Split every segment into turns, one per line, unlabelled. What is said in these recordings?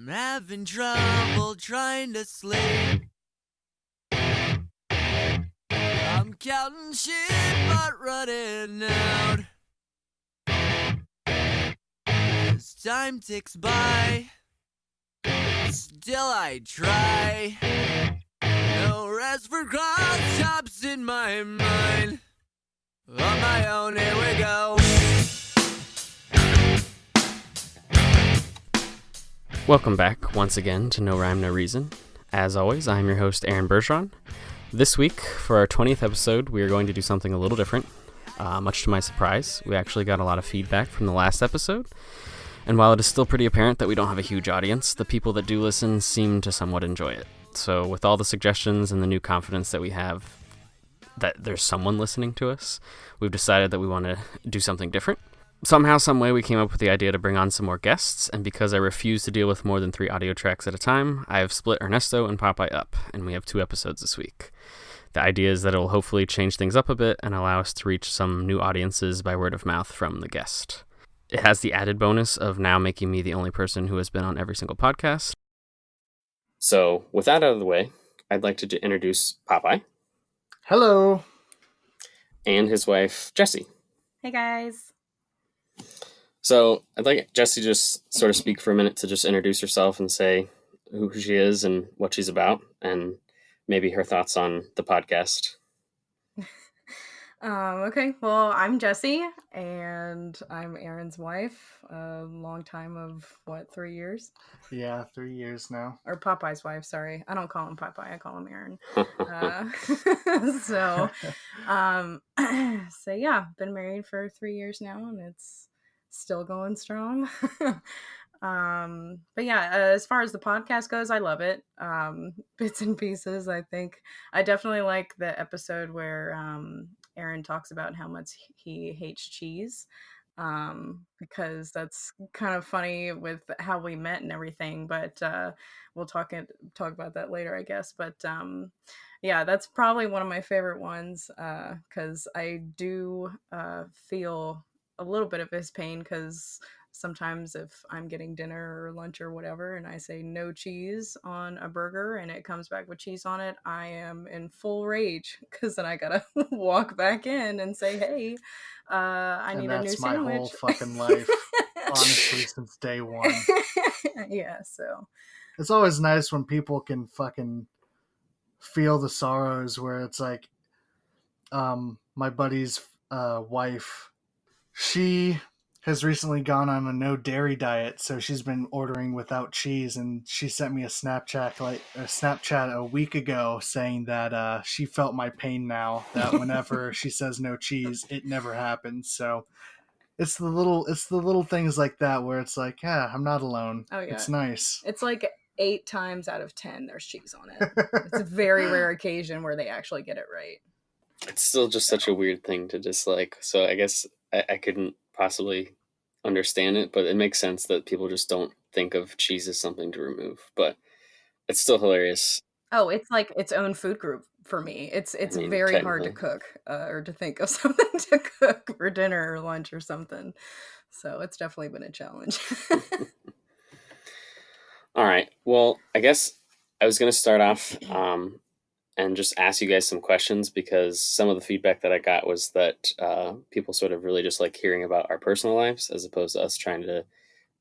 I'm having trouble trying to sleep. I'm counting sheep but running out. As time ticks by, still I try. No rest for cross-chops in my mind. On my own, here we go.
Welcome back once again to No Rhyme, No Reason. As always, I'm your host, Aaron Bergeron. This week, for our 20th episode, we are going to do something a little different. Much to my surprise, we actually got a lot of feedback from the last episode. And while it is still pretty apparent that we don't have a huge audience, the people that do listen seem to somewhat enjoy it. So with all the suggestions and the new confidence that we have that there's someone listening to us, we've decided that we want to do something different. Somehow, someway, we came up with the idea to bring on some more guests, and because I refuse to deal with more than 3 audio tracks at a time, I have split Ernesto and Popeye up, and we have 2 episodes this week. The idea is that it will hopefully change things up a bit and allow us to reach some new audiences by word of mouth from the guest. It has the added bonus of now making me the only person who has been on every single podcast. So, with that out of the way, I'd like to introduce Popeye.
Hello.
And his wife, Jessi.
Hey, guys.
So I'd like Jessi to just sort of speak for a minute to just introduce herself and say who she is and what she's about, and maybe her thoughts on the podcast.
Okay, well, I'm Jessi, and I'm Aaron's wife. A long time of, 3 years?
Yeah, 3 years now.
Or Popeye's wife, sorry. I don't call him Popeye, I call him Aaron. So yeah, been married for 3 years now, and it's still going strong. But yeah, as far as the podcast goes, I love it. Bits and pieces, I think. I definitely like the episode where Aaron talks about how much he hates cheese, because that's kind of funny with how we met and everything, but we'll talk about that later, I guess. But yeah, that's probably one of my favorite ones, because I do feel a little bit of his pain, because sometimes if I'm getting dinner or lunch or whatever and I say no cheese on a burger and it comes back with cheese on it, I am in full rage, because then I gotta walk back in and say, hey, I need a new sandwich.
And that's my whole fucking life, honestly, since day one.
Yeah, so.
It's always nice when people can fucking feel the sorrows, where it's like, my buddy's wife, she has recently gone on a no dairy diet, so she's been ordering without cheese, and she sent me a Snapchat a week ago saying that she felt my pain now, that whenever she says no cheese, it never happens. So it's the little things like that where it's like, yeah, I'm not alone.
Oh yeah,
it's nice.
It's like 8 times out of 10 there's cheese on it. It's a very rare occasion where they actually get it right.
It's still just such a weird thing to dislike. So I guess I couldn't possibly understand it, but it makes sense that people just don't think of cheese as something to remove. But it's still hilarious.
Oh, it's like its own food group for me. It's very hard to cook, or to think of something to cook for dinner or lunch or something. So it's definitely been a challenge.
All right. Well, I guess I was going to start off and just ask you guys some questions, because some of the feedback that I got was that people sort of really just like hearing about our personal lives as opposed to us trying to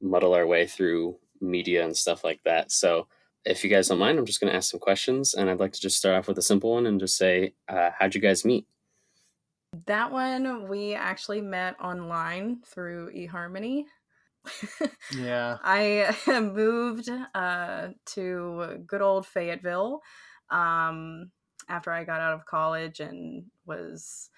muddle our way through media and stuff like that. So if you guys don't mind, I'm just going to ask some questions, and I'd like to just start off with a simple one and just say, how'd you guys meet?
That one, we actually met online through eHarmony.
Yeah.
I moved to good old Fayetteville after I got out of college, and was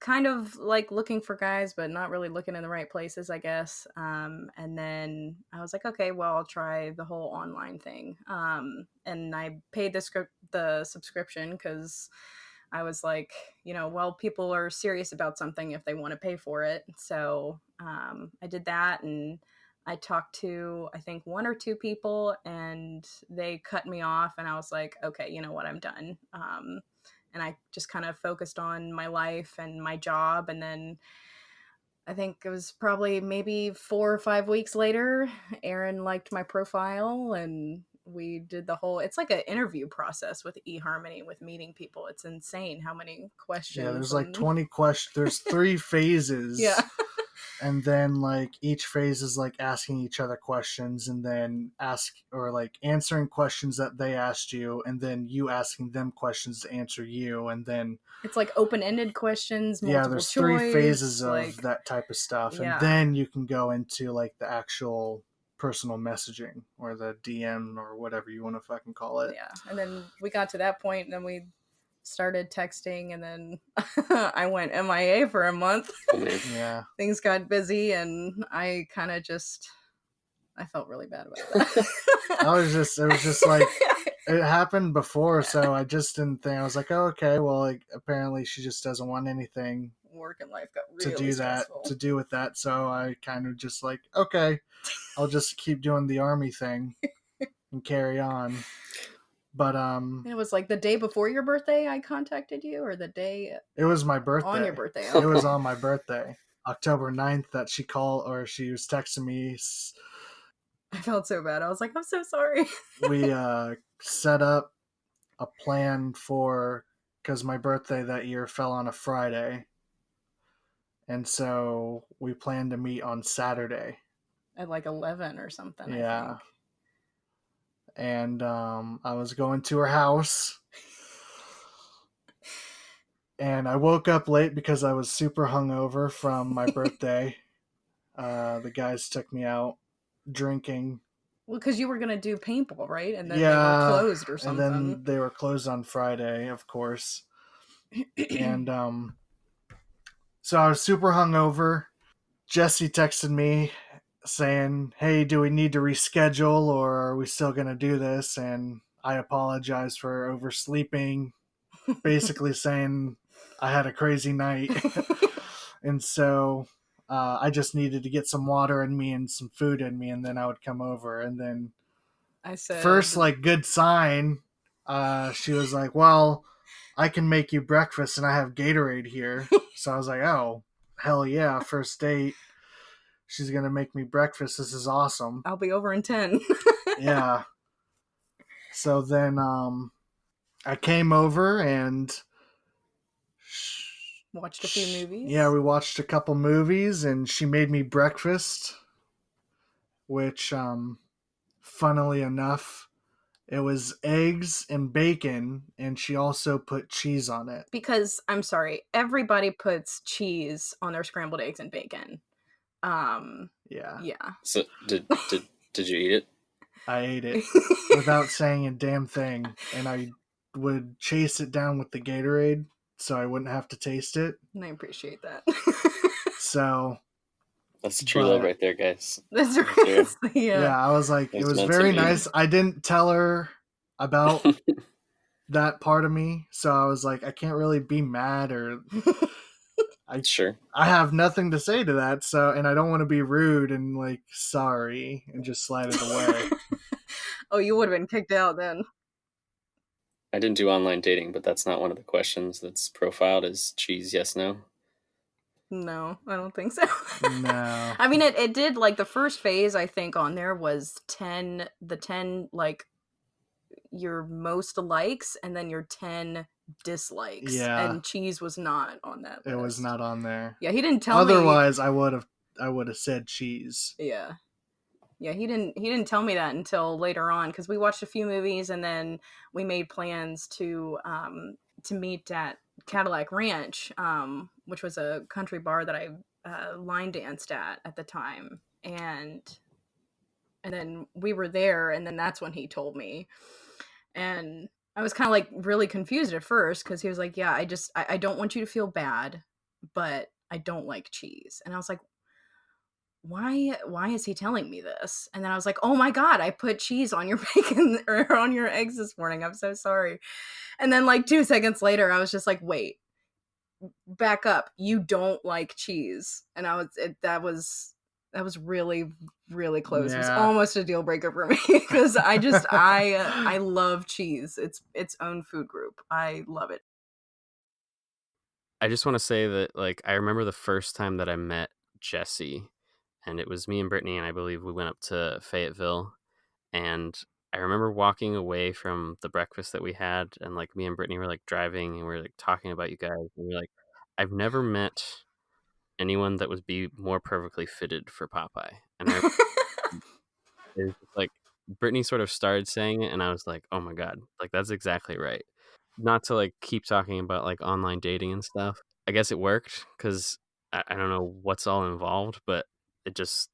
kind of like looking for guys, but not really looking in the right places, I guess. And then I was like, okay, well, I'll try the whole online thing. And I paid the subscription, because I was like, well, people are serious about something if they want to pay for it. So I did that, and I talked to, I think, 1 or 2 people, and they cut me off, and I was like, okay, you know what, I'm done. And I just kind of focused on my life and my job. And then I think it was probably maybe 4 or 5 weeks later, Aaron liked my profile and we did the whole, it's like an interview process with eHarmony with meeting people. It's insane how many questions.
Yeah, there's like 20 questions. There's 3 phases.
Yeah.
And then like each phase is like asking each other questions and then answering questions that they asked you and then you asking them questions to answer you, and then
it's like open-ended questions, multiple
there's
choice,
3 phases of
like,
that type of stuff.
yeah.
And then you can go into like the actual personal messaging or the DM or whatever you want to fucking call it.
Yeah. And then we got to that point and then we started texting, and then I went MIA for a month.
Yeah.
Things got busy and I kind of I felt really bad about that.
it was just like, it happened before, so I just didn't think. I was like, oh, okay, well, like apparently she just doesn't want anything
Work and life got really
to do
stressful.
to do with that. So I kind of just like, okay, I'll just keep doing the army thing and carry on. But
And it was like the day before your birthday I contacted you, or the day
it was my birthday.
on your birthday.
It was on my birthday, October 9th, that she was texting me.
I felt so bad. I was like, I'm so sorry.
We set up a plan because my birthday that year fell on a Friday. And so we planned to meet on Saturday.
At like 11 or something,
Yeah.
I think.
And I was going to her house. And I woke up late because I was super hungover from my birthday. The guys took me out drinking.
Well, because you were going to do paintball, right? And then
Yeah,
they were closed or something.
And then they were closed on Friday, of course. And so I was super hungover. Jessi texted me saying, hey, do we need to reschedule or are we still going to do this? And I apologize for oversleeping, basically saying I had a crazy night. And so I just needed to get some water in me and some food in me, and then I would come over. And then
I said,
first, like, good sign, she was like, well, I can make you breakfast and I have Gatorade here. So I was like, oh, hell yeah, first date. She's going to make me breakfast. This is awesome.
I'll be over in 10.
Yeah. So then I came over and
watched a few movies.
Yeah, we watched a couple movies and she made me breakfast, which funnily enough, it was eggs and bacon, and she also put cheese on it.
Because, I'm sorry, everybody puts cheese on their scrambled eggs and bacon.
Yeah.
So did you eat it?
I ate it without saying a damn thing, and I would chase it down with the Gatorade so I wouldn't have to taste it.
And I appreciate that.
So
that's true love right there, guys.
That's right.
Yeah, I was like, it was very nice. I didn't tell her about that part of me, so I was like, I can't really be mad or I have nothing to say to that, so, and I don't want to be rude and like sorry and just slide it away.
Oh, you would have been kicked out then.
I didn't do online dating, but that's not one of the questions that's profiled as cheese, yes, no.
No, I don't think so.
No.
I mean, it did, like, the first phase, I think, on there was 10, like, your most likes, and then your 10 dislikes.
Yeah.
And cheese was not on that list.
It was not on there.
Yeah, he didn't tell me.
Otherwise, I would have said cheese.
Yeah. Yeah, he didn't tell me that until later on, because we watched a few movies, and then we made plans to meet at Cadillac Ranch, which was a country bar that I line danced at the time, and then we were there, and then that's when he told me, and I was kind of like really confused at first because he was like, yeah, I don't want you to feel bad, but I don't like cheese, and I was like, why is he telling me this? And then I was like, oh my god, I put cheese on your bacon or on your eggs this morning, I'm so sorry. And then like 2 seconds later I was just like, wait, back up, you don't like cheese. And that was really, really close.
Yeah.
It was almost a deal breaker for me because I love cheese. It's its own food group. I love it.
I just want to say that, like, I remember the first time that I met Jessi, and it was me and Brittany, and I believe we went up to Fayetteville, and I remember walking away from the breakfast that we had, and like me and Brittany were like driving, and we were like talking about you guys, and we're like, I've never met anyone that would be more perfectly fitted for Popeye, and I it was just like Brittany sort of started saying it, and I was like, oh my god, like that's exactly right. Not to like keep talking about like online dating and stuff. I guess it worked because I don't know what's all involved, but it just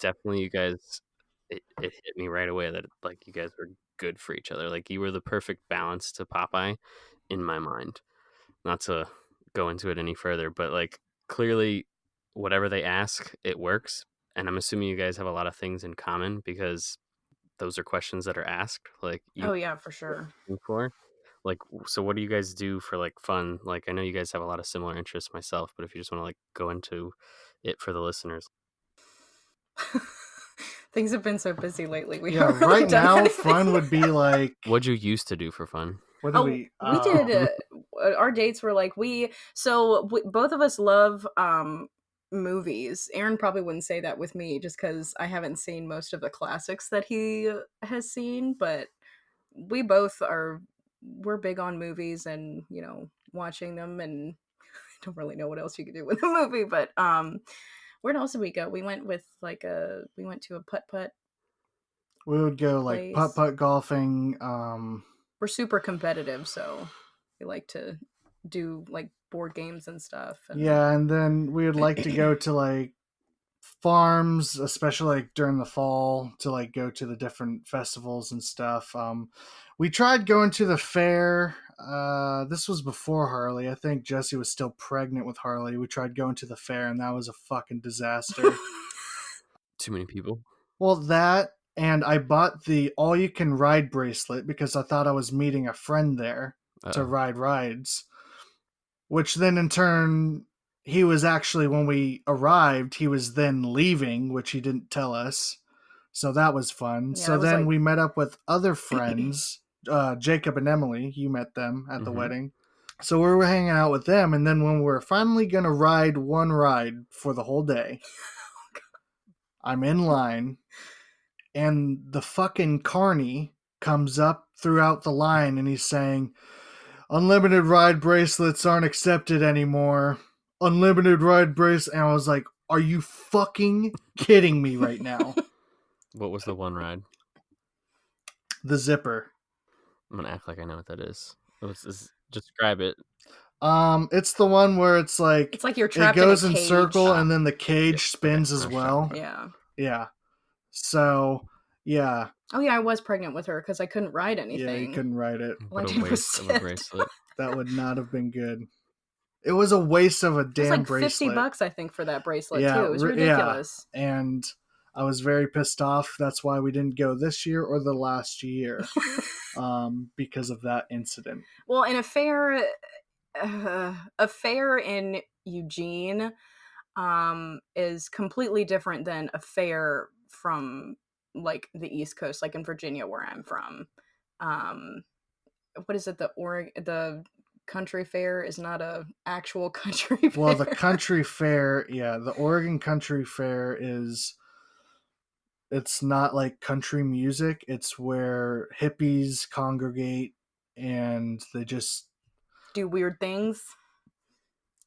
definitely you guys it hit me right away that like you guys were good for each other. Like you were the perfect balance to Popeye in my mind. Not to go into it any further, but like clearly whatever they ask, it works. And I'm assuming you guys have a lot of things in common because those are questions that are asked. Like you
Oh yeah, for sure.
for like so what do you guys do for like fun? Like I know you guys have a lot of similar interests myself, but if you just want to like go into it for the listeners.
Things have been so busy lately. We
Yeah,
haven't really
right
done
now
anything.
fun would be like
What'd you used to do for fun?
what do
Oh,
we
we did. Our dates were like both of us love movies. Aaron probably wouldn't say that with me just because I haven't seen most of the classics that he has seen, but we both we're big on movies and watching them, and I don't really know what else you could do with a movie, but where else did we go? We went to a putt
we would go like
place.
putt golfing.
We're super competitive, so we like to do like board games and stuff. And
Yeah, and then we would like to go to like farms, especially like during the fall, to like go to the different festivals and stuff. We tried going to the fair. This was before Harley. I think Jessi was still pregnant with Harley. We tried going to the fair, and that was a fucking disaster.
Too many people.
Well, that, and I bought the all-you-can-ride bracelet because I thought I was meeting a friend there to
Uh-oh.
ride rides. Which then in turn, he was actually, when we arrived, he was then leaving, which he didn't tell us. So that was fun.
Yeah,
So
that was
then
like-
we met up with other friends, Jacob and Emily. You met them at the
Mhm.
wedding. So we were hanging out with them. And then when we were finally going to ride one ride for the whole day, I'm in line, and the fucking carny comes up throughout the line, and he's saying, unlimited ride bracelets aren't accepted anymore. Unlimited ride bracelet. And I was like, are you fucking kidding me right now?
What was the one ride?
The zipper.
I'm gonna act like I know what that is. Describe it.
It's the one where it's like
you're
it
trapped
goes
in
in
a cage.
circle and then the cage
Yep,
spins
okay,
as
I'm
well.
Yeah.
Yeah. So yeah.
Oh yeah, I was pregnant with her because I couldn't ride anything.
Yeah, you couldn't ride it.
All I
What a
did was
waste of a
sit.
bracelet.
That would not have been good. It was a waste of a
It was
damn
like
bracelet.
$50, I think, for that bracelet
Yeah,
too. It was
yeah.
ridiculous.
And I was very pissed off. That's why we didn't go this year or the last year. Because of that incident.
Well, in a fair in Eugene is completely different than a fair from like the East Coast, like in Virginia where I'm from. What is it? The country fair is not a actual country fair.
Well, the country fair, yeah, the Oregon Country Fair it's not like country music. It's where hippies congregate and they just
do weird things.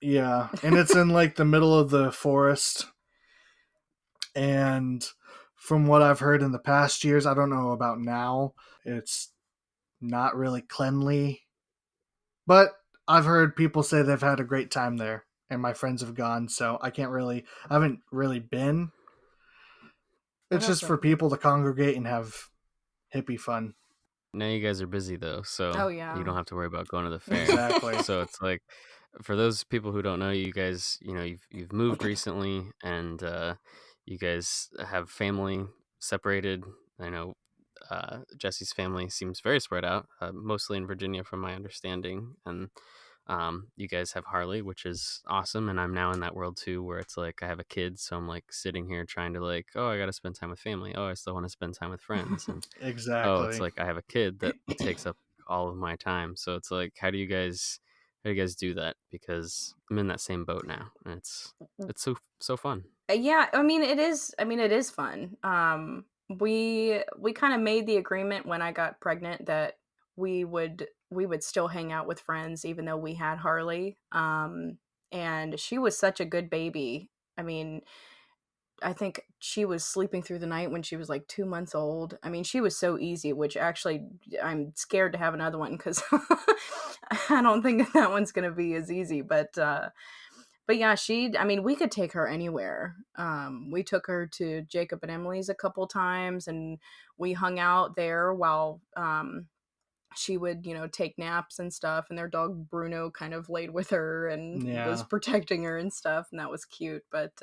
Yeah, and it's in like the middle of the forest. And from what I've heard in the past years, I don't know about now, it's not really cleanly. But I've heard people say they've had a great time there, and my friends have gone, so I haven't really been. It's just for people to congregate and have hippie fun.
Now you guys are busy though, so
Oh, yeah.
you don't have to worry about going to the fair.
Exactly.
So it's like, for those people who don't know, you guys, you've moved recently, and you guys have family separated. I know Jesse's family seems very spread out, mostly in Virginia, from my understanding, and you guys have Harley, which is awesome, and I'm now in that world too, where it's like I have a kid, so I'm like sitting here trying to like, oh, I got to spend time with family. Oh, I still want to spend time with friends, and
Exactly.
oh, it's like I have a kid that takes up all of my time. So it's like, how do you guys how do you guys do that? Because I'm in that same boat now, and it's so fun.
Yeah, I mean it is. I mean it is fun. We kind of made the agreement when I got pregnant that we would still hang out with friends even though we had Harley. And she was such a good baby. I mean, I think she was sleeping through the night when she was like 2 months old. I mean, she was so easy, which actually I'm scared to have another one because I don't think that one's gonna be as easy. But yeah, I mean, we could take her anywhere. We took her to Jacob and Emily's a couple times, and we hung out there while she would, take naps and stuff. And their dog Bruno kind of laid with her and was
Yeah.
protecting her and stuff, and that was cute. But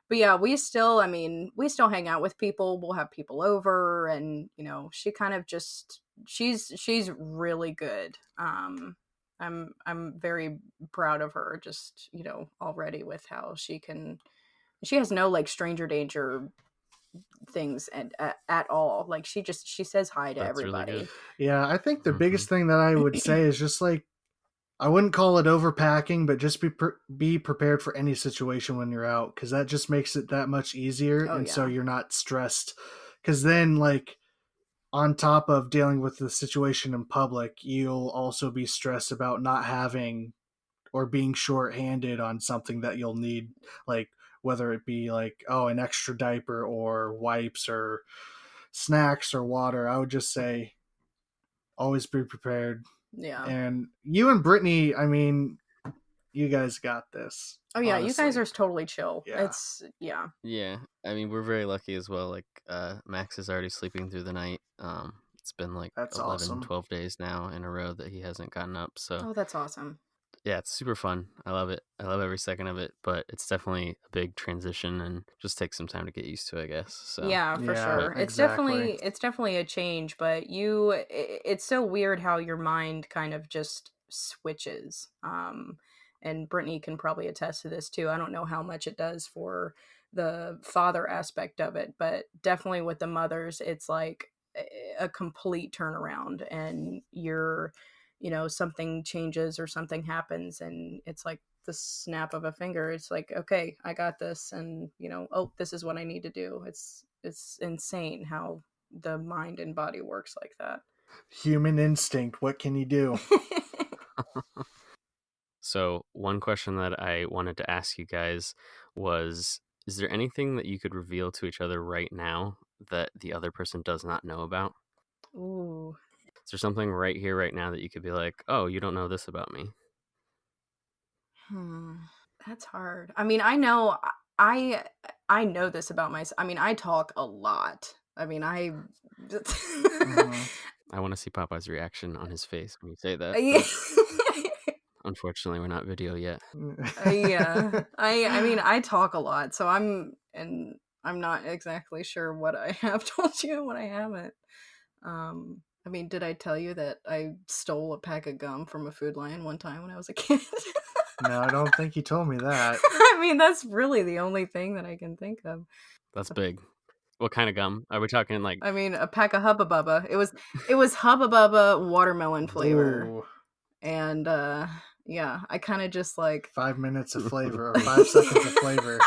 yeah, we still hang out with people. We'll have people over, and she kind of just she's really good. I'm very proud of her, just already with how she has no like stranger danger things at all. Like she says hi to
That's really
everybody.
good.
Yeah, I think the
Mhm.
biggest thing that I would say is just like, I wouldn't call it overpacking, but just be prepared for any situation when you're out, because that just makes it that much easier,
Oh
and so
yeah.
you're not stressed. Because then, like, on top of dealing with the situation in public, you'll also be stressed about not having or being short-handed on something that you'll need, like whether it be like, oh, an extra diaper or wipes or snacks or water. I would just say always be prepared.
Yeah.
And you and Brittany, I mean, you guys got this.
Oh yeah, you guys
honestly.
are totally chill.
Yeah.
Yeah.
Yeah, I mean, we're very lucky as well. Like, Max is already sleeping through the night. It's been like
That's
11,
awesome.
12 days now in a row that he hasn't gotten up. So
Oh, that's awesome.
yeah, it's super fun. I love it. I love every second of it. But it's definitely a big transition and just takes some time to get used to, I guess. So
Yeah, for
Yeah,
sure.
exactly.
It's definitely a change, but it's so weird how your mind kind of just switches. And Brittany can probably attest to this too. I don't know how much it does for the father aspect of it, but definitely with the mothers, it's like a complete turnaround, and something changes or something happens, and it's like the snap of a finger. It's like, okay, I got this, and oh, this is what I need to do. It's insane how the mind and body works like that.
Human instinct. What can you do?
So, one question that I wanted to ask you guys was, is there anything that you could reveal to each other right now that the other person does not know about?
Ooh.
Is there something right here, right now that you could be like, oh, you don't know this about me?
Hmm. That's hard. I mean, I know this about myself. I mean, I talk a lot. I mean, I
Mhm.
I want to see Popeye's reaction on his face when you say that.
Yeah.
But unfortunately, we're not video yet.
Yeah. I mean, I talk a lot, so I'm not exactly sure what I have told you and what I haven't. I mean, did I tell you that I stole a pack of gum from a Food Lion one time when I was a kid?
No, I don't think you told me that.
I mean, that's really the only thing that I can think of.
That's big. What kind of gum? Are we talking like
I mean, a pack of Hubba Bubba. It was Hubba Bubba watermelon flavor.
Ooh,
And yeah, I kind of just like
5 minutes of flavor or 5 seconds of flavor.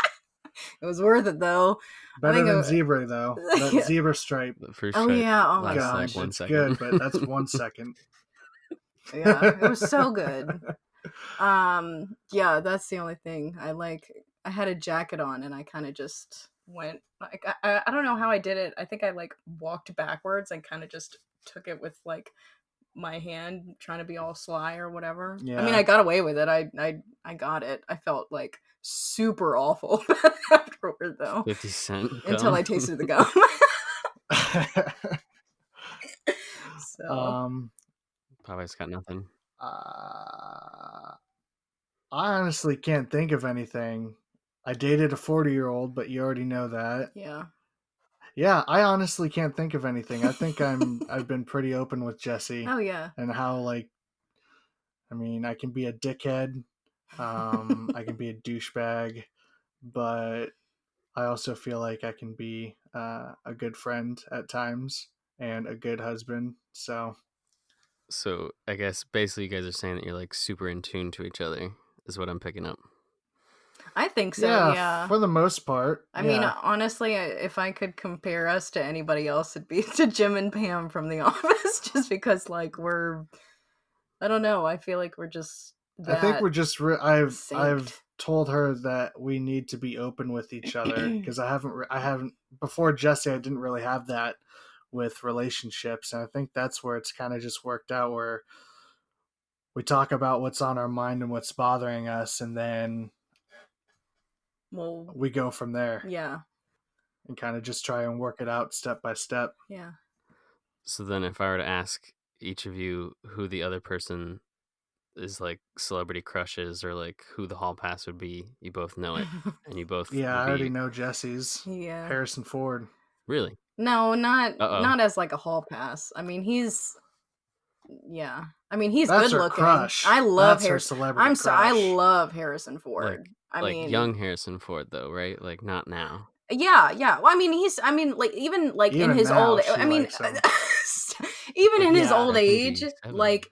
it was worth it though. I
Better
think
than zebra though. That
Yeah.
zebra stripe.
the first
Oh
stripe
yeah, oh my
lasts
Gum,
like 1
it's
second?
good, but that's 1 second.
Yeah, it was so good. Yeah, that's the only thing. I had a jacket on and I kind of just went like I don't know how I did it. I think I like walked backwards and kind of just took it with like my hand, trying to be all sly or whatever. I mean,
Yeah.
I got away with it. I got it. I felt like super awful afterward though,
50 cent
until
gum.
I tasted the gum. So
Popeye's got nothing.
I honestly can't think of anything. I dated a 40-year-old, but you already know that.
yeah.
Yeah, I honestly can't think of anything. I think I've been pretty open with Jessi
Oh yeah.
and how, like, I mean, I can be a dickhead. I can be a douchebag, but I also feel like I can be a good friend at times and a good husband. So
So I guess basically you guys are saying that you're like super in tune to each other, is what I'm picking up.
I think so, yeah.
For the most part.
I mean, honestly, if I could compare us to anybody else, it'd be to Jim and Pam from The Office, just because, like, I don't know, I feel like we're just
I think we're just, I've told her that we need to be open with each other, because I haven't, before Jessi, I didn't really have that with relationships, and I think that's where it's kind of just worked out, where we talk about what's on our mind and what's bothering us, and then we go from there.
Yeah.
And kind of just try and work it out step by step.
Yeah.
So then if I were to ask each of you who the other person is like celebrity crushes, or like who the hall pass would be, you both know it. And you both
I already know Jessi's.
Yeah.
Harrison Ford.
Really?
No, not as like a hall pass. I mean, he's
That's
good looking.
Crush.
I love
That's her celebrity crush.
I love Harrison Ford.
Like young Harrison Ford though, right? Like not now.
Yeah. Well, I mean, even in his
now,
old, I mean, even in his old age, like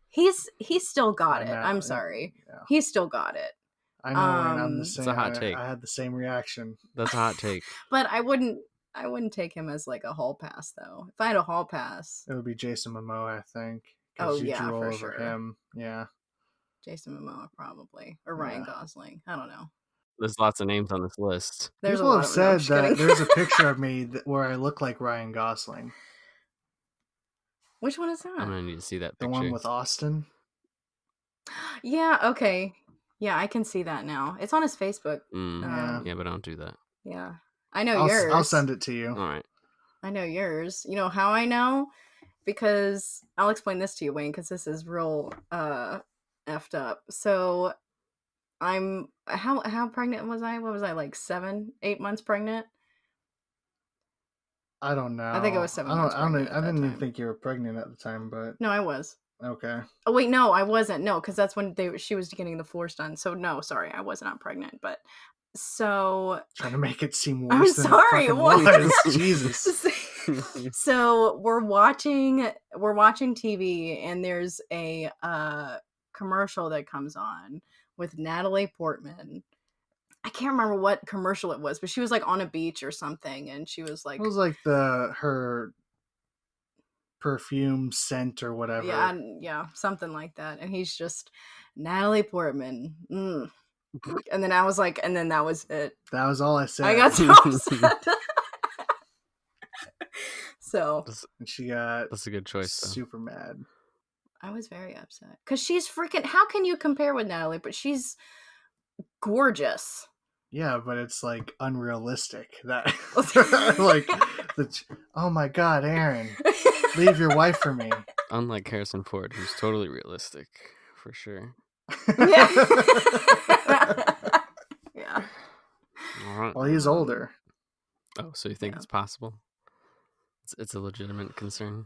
he's still got it. I'm sorry. Yeah. He's still got it.
I know, and I'm the same.
It's a hot take.
I had the same reaction.
That's a hot take.
But I wouldn't take him as like a hall pass though. If I had a hall pass,
it would be Jason Momoa, I think.
Oh
you
yeah,
drew
for
over
sure.
Him. Yeah.
Jason Momoa probably, or Ryan Gosling. I don't know.
There's lots of names on this list.
People have said that there's a picture of me where I look like Ryan Gosling.
Which one is that?
I'm gonna need to see that picture.
The one with Austin.
Yeah. Okay. Yeah, I can see that now. It's on his Facebook.
Yeah, but don't do that.
Yeah, I know yours.
I'll send it to you.
All right.
I know yours. You know how I know? Because I'll explain this to you, Wayne, because this is real effed up. So I'm how pregnant was I? What was I, like 7-8 months pregnant?
I don't know.
I think it was 7 months.
I didn't even think you were pregnant at the time, but
no, I was.
Okay.
Oh wait, no, I wasn't. No, because that's when she was getting the floors done. So no, sorry, I was not pregnant. But so
trying to make it seem worse.
I'm
than
sorry.
It was. Jesus.
So we're watching TV, and there's a commercial that comes on with Natalie Portman. I can't remember what commercial it was, but she was like on a beach or something, and she was like,
it was like her perfume scent or whatever.
Yeah, something like that. And he's just Natalie Portman. And then I was like, and then that was it.
That was all I said.
I got so upset. So
and she got
that's a good choice.
Super mad.
I was very upset because she's freaking. How can you compare with Natalie? But she's gorgeous.
Yeah, but it's like unrealistic. That like, oh my God, Aaron, leave your wife for me.
Unlike Harrison Ford, who's totally realistic, for sure.
Yeah. Yeah.
All right.
Well, he's older.
Oh, so you think it's possible? It's a legitimate concern.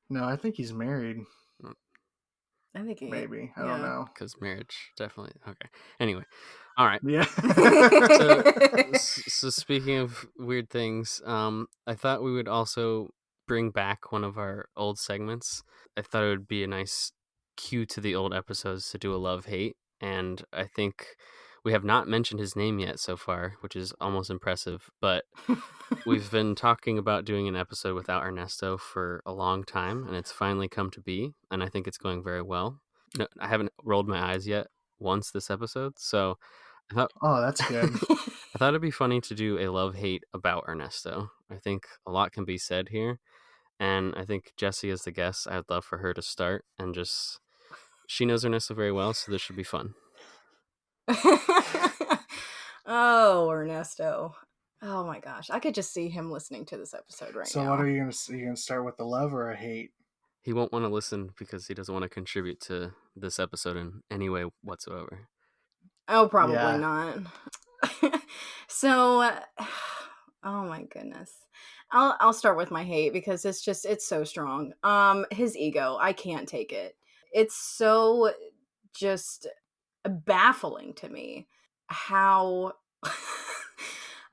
No, I think he's married.
I think
maybe. I don't know.
Because marriage, definitely. Okay. Anyway, all right.
Yeah.
So speaking of weird things, I thought we would also bring back one of our old segments. I thought it would be a nice cue to the old episodes to do a love-hate, and I think we have not mentioned his name yet so far, which is almost impressive, but we've been talking about doing an episode without Ernesto for a long time, and it's finally come to be, and I think it's going very well. No, I haven't rolled my eyes yet once this episode, so I thought,
oh, that's good.
I thought it'd be funny to do a love-hate about Ernesto. I think a lot can be said here, and I think Jessi as the guest, I'd love for her to start, and just, she knows Ernesto very well, so this should be fun.
Oh, Ernesto. Oh my gosh. I could just see him listening to this episode right now.
So what are you going to you going to start with, the love or a hate?
He won't want to listen because he doesn't want to contribute to this episode in any way whatsoever.
Oh, probably not. So, oh my goodness. I'll start with my hate because it's so strong. His ego, I can't take it. It's so just baffling to me how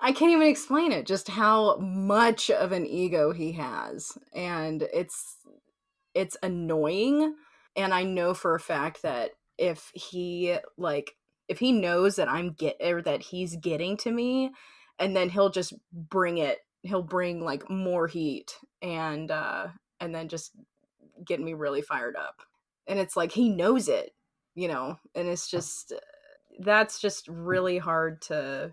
I can't even explain it, just how much of an ego he has. And it's annoying. And I know for a fact that if he knows that or that he's getting to me, and then he'll just he'll bring like more heat and then just get me really fired up. And it's like he knows it, and it's just that's just really hard to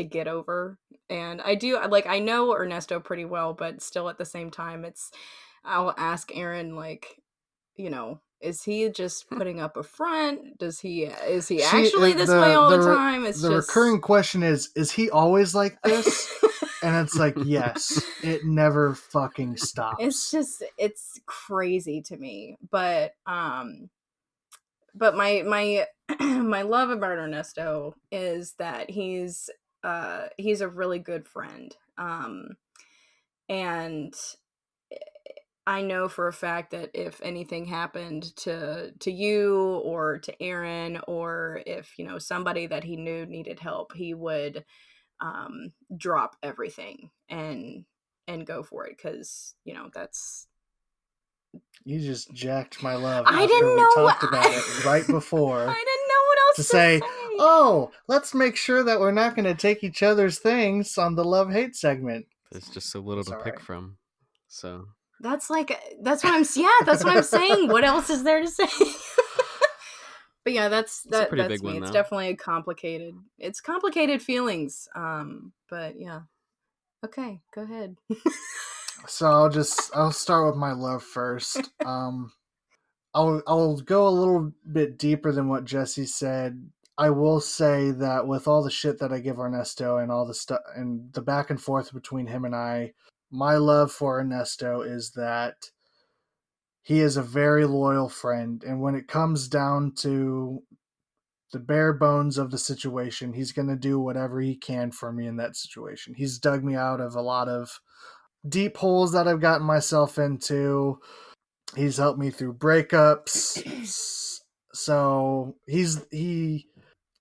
get over. And I know Ernesto pretty well, but still at the same time I'll ask Aaron, like, is he just putting up a front? Is he actually this way all the time? It's
the recurring question is he always like this? And it's like, yes, it never fucking stops.
It's crazy to me. But my my love about Ernesto is that he's a really good friend. And I know for a fact that if anything happened to you or to Aaron, or if, somebody that he knew needed help, he would drop everything and go for it. 'Cause, that's...
You just jacked my love.
I didn't know.
We talked about it right before.
I didn't know what else to say.
Oh, let's make sure that we're not going to take each other's things on the love-hate segment.
There's just so little to pick from. So
that's what I'm saying. What else is there to say? But yeah, that's
a pretty
that's
big
me.
one,
It's
though.
definitely complicated feelings. But yeah. Okay, go ahead.
So I'll start with my love first. I'll go a little bit deeper than what Jessi said. I will say that with all the shit that I give Ernesto and all the stuff and the back and forth between him and I, my love for Ernesto is that he is a very loyal friend. And when it comes down to the bare bones of the situation, he's going to do whatever he can for me in that situation. He's dug me out of a lot of deep holes that I've gotten myself into. He's helped me through breakups. So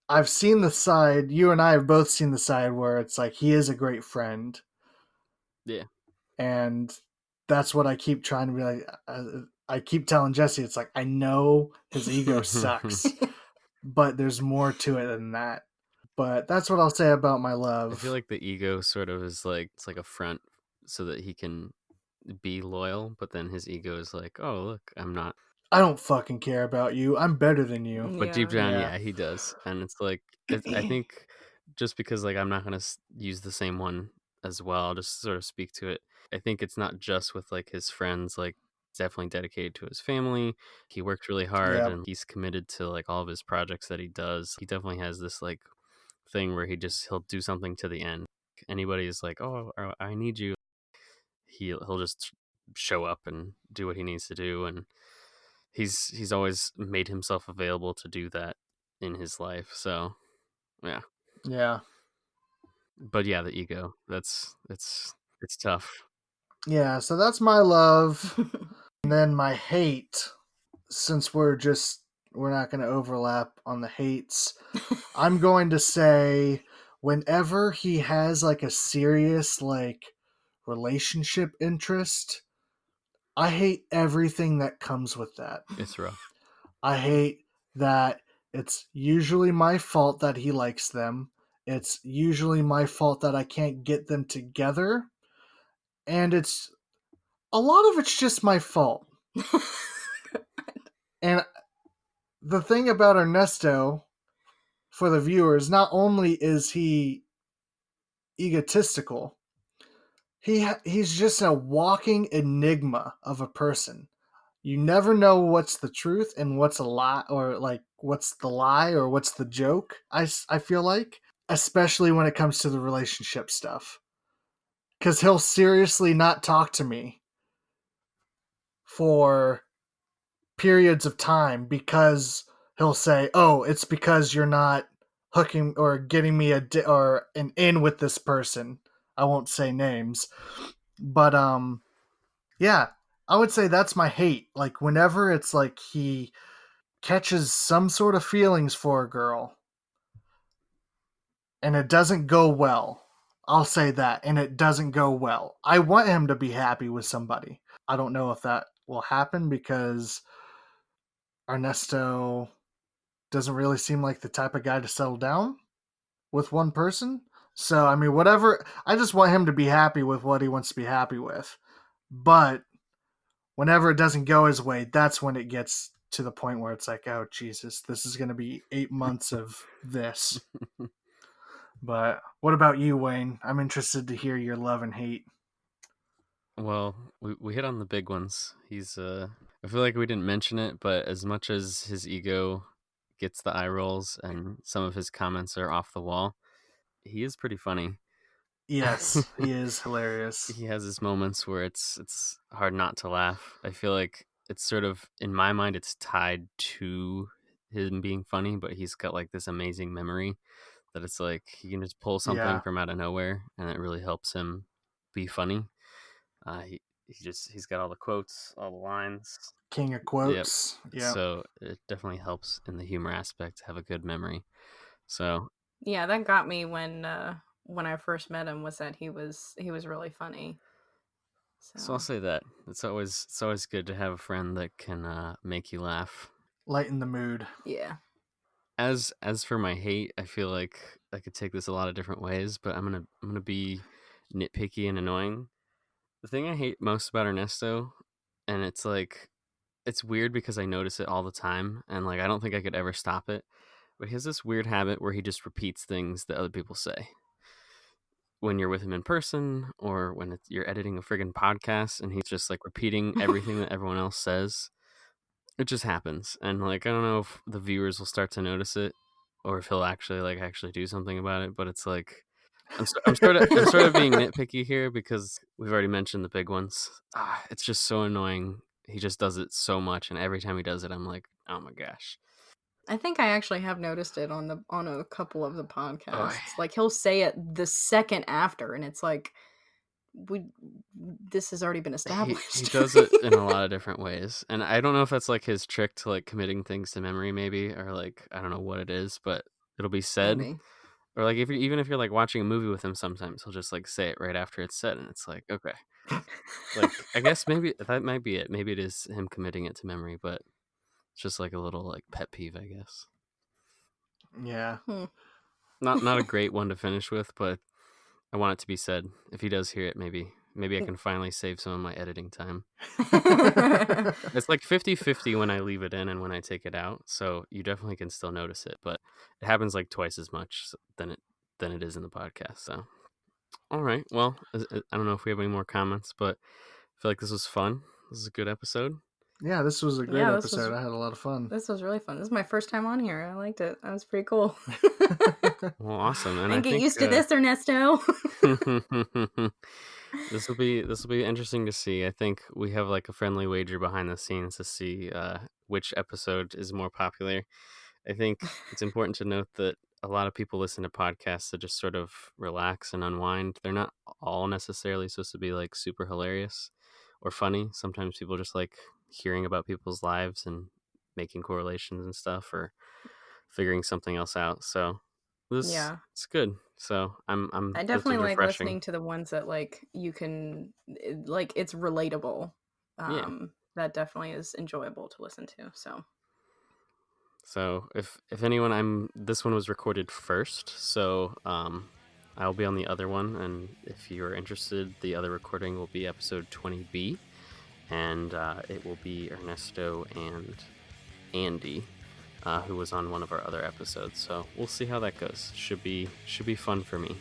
I've seen the side, you and I have both seen the side where it's like he is a great friend.
Yeah.
And that's what I keep trying to be like. I keep telling Jessi, it's like, I know his ego sucks, but there's more to it than that. But that's what I'll say about my love.
I feel like the ego sort of is like, it's like a front so that he can be loyal, but then his ego is like, oh, look, I'm not.
I don't fucking care about you. I'm better than you.
But deep down,
Yeah.
he does. And it's like, I think just because like I'm not going to use the same one as well, I'll just sort of speak to it. I think it's not just with like his friends, like definitely dedicated to his family. He worked really hard and he's committed to like all of his projects that he does. He definitely has this like thing where he'll do something to the end. Anybody's like, oh, I need you, he'll just show up and do what he needs to do. And he's always made himself available to do that in his life. So yeah. But yeah, the ego, it's tough.
Yeah, so that's my love. And then my hate, since we're not going to overlap on the hates, I'm going to say whenever he has like a serious like relationship interest, I hate everything that comes with that.
It's rough.
I hate that it's usually my fault that he likes them. It's usually my fault that I can't get them together. And a lot of it's just my fault. And the thing about Ernesto, for the viewers, not only is he egotistical, he's just a walking enigma of a person. You never know what's the truth and what's a lie, or like what's the lie or what's the joke. I feel like, especially when it comes to the relationship stuff, because he'll seriously not talk to me for periods of time because he'll say, "Oh, it's because you're not hooking or getting me or an in with this person." I won't say names, but yeah, I would say that's my hate. Like whenever it's like he catches some sort of feelings for a girl and it doesn't go well, I'll say that, and it doesn't go well. I want him to be happy with somebody. I don't know if that will happen because Ernesto doesn't really seem like the type of guy to settle down with one person. So, I mean, whatever. I just want him to be happy with what he wants to be happy with. But whenever it doesn't go his way, that's when it gets to the point where it's like, oh, Jesus, this is going to be 8 months of this. But what about you, Wayne? I'm interested to hear your love and hate.
Well, we hit on the big ones. He's I feel like we didn't mention it, but as much as his ego gets the eye rolls and some of his comments are off the wall, he is pretty funny.
Yes, he is hilarious.
He has his moments where it's hard not to laugh. I feel like it's sort of, in my mind, it's tied to him being funny, but he's got like this amazing memory that it's like he can just pull something from out of nowhere, and it really helps him be funny. He's got all the quotes, all the lines.
King of quotes.
Yep. So it definitely helps in the humor aspect to have a good memory. So
yeah, that got me when I first met him, was that he was really funny.
So I'll say that it's always good to have a friend that can make you laugh,
lighten the mood.
Yeah.
As for my hate, I feel like I could take this a lot of different ways, but I'm gonna be nitpicky and annoying. The thing I hate most about Ernesto, and it's like, it's weird because I notice it all the time, and like I don't think I could ever stop it, but he has this weird habit where he just repeats things that other people say. When you're with him in person, or when you're editing a friggin' podcast, and he's just like repeating everything that everyone else says. It just happens, and like I don't know if the viewers will start to notice it, or if he'll actually do something about it. But it's like I'm sort of being nitpicky here because we've already mentioned the big ones. It's just so annoying. He just does it so much, and every time he does it, I'm like, oh my gosh.
I think I actually have noticed it on a couple of the podcasts. Like he'll say it the second after, and it's like, this has already been established.
He does it in a lot of different ways, and I don't know if that's like his trick to like committing things to memory, maybe, or like I don't know what it is, but it'll be said. Maybe. Or like even if you're like watching a movie with him, sometimes he'll just like say it right after it's said, and it's like, okay. Like I guess maybe that might be it. Maybe it is him committing it to memory, but it's just like a little like pet peeve, I guess.
Yeah.
Not a great one to finish with, but I want it to be said. If he does hear it, maybe I can finally save some of my editing time. It's like 50-50 when I leave it in and when I take it out, so you definitely can still notice it, but it happens like twice as much than it is in the podcast. So, all right. Well, I don't know if we have any more comments, but I feel like this was fun. This is a good episode.
Yeah, this was a great episode. I had a lot of fun.
This was really fun. This is my first time on here. I liked it. That was pretty cool.
Well, awesome. And
I get used to this, Ernesto.
This will be interesting to see. I think we have like a friendly wager behind the scenes to see which episode is more popular. I think it's important to note that a lot of people listen to podcasts to just sort of relax and unwind. They're not all necessarily supposed to be like super hilarious or funny. Sometimes people just like hearing about people's lives and making correlations and stuff, or figuring something else out. So it's good. So I
definitely like listening to the ones that like you can, like, it's relatable. That definitely is enjoyable to listen to.
So if anyone, this one was recorded first, so I'll be on the other one, and if you're interested, the other recording will be episode 20B, and it will be Ernesto and Andy, who was on one of our other episodes. So we'll see how that goes. Should be fun for me.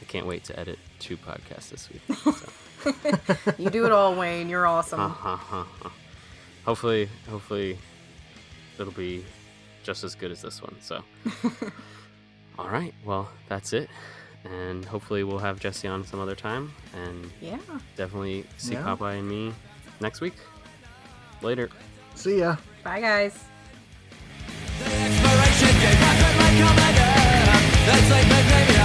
I can't wait to edit 2 podcasts this week. So.
You do it all, Wayne. You're awesome.
Hopefully it'll be just as good as this one. So, all right. Well, that's it. And hopefully we'll have Jessi on some other time. And definitely see Popeye and me next week. Later.
See ya.
Bye, guys.
The expiration date happened like a letter. That's like the